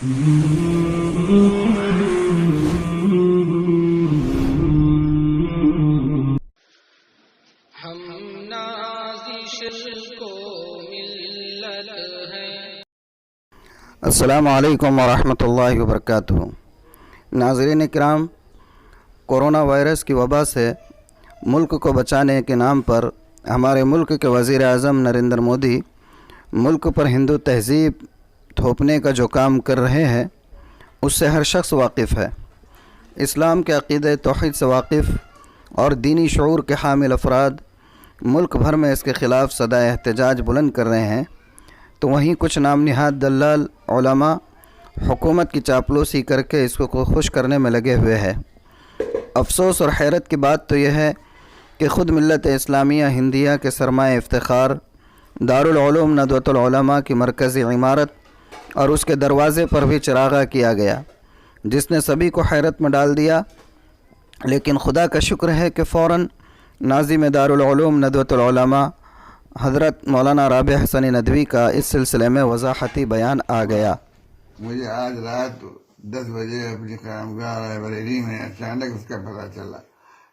السلام علیکم ورحمۃ اللہ وبرکاتہ۔ ناظرین کرام، کورونا وائرس کی وبا سے ملک کو بچانے کے نام پر ہمارے ملک کے وزیر اعظم نریندر مودی ملک پر ہندو تہذیب تھوپنے کا جو کام کر رہے ہیں اس سے ہر شخص واقف ہے۔ اسلام کے عقیدہ توحید سے واقف اور دینی شعور کے حامل افراد ملک بھر میں اس کے خلاف صدائے احتجاج بلند کر رہے ہیں، تو وہیں کچھ نام نہاد دلال علماء حکومت کی چاپلوسی کر کے اس کو خوش کرنے میں لگے ہوئے ہیں۔ افسوس اور حیرت کی بات تو یہ ہے کہ خود ملت اسلامیہ ہندیہ کے سرمایہ افتخار دارالعلوم ندوۃ العلما کی مرکزی عمارت اور اس کے دروازے پر بھی چراغاں کیا گیا، جس نے سبھی کو حیرت میں ڈال دیا۔ لیکن خدا کا شکر ہے کہ فوراً ناظم دارالعلوم ندوۃ العلما حضرت مولانا رابع حسنی ندوی کا اس سلسلے میں وضاحتی بیان آ گیا۔ مجھے آج رات 10 بجے اپنی قیامگاہ رائے بریلی میں اچانک اس کا پتہ چلا۔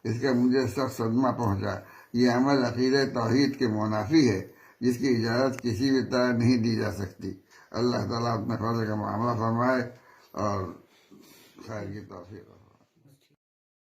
اس کا مجھے سخت صدمہ پہنچا۔ یہ عمل عقیدہ توحید کے منافی ہے، جس کی اجازت کسی بھی طرح نہیں دی جا سکتی۔ اللہ تعالیٰ اپنے فضل کا معاملہ فرمائے اور خیر کی توفیق۔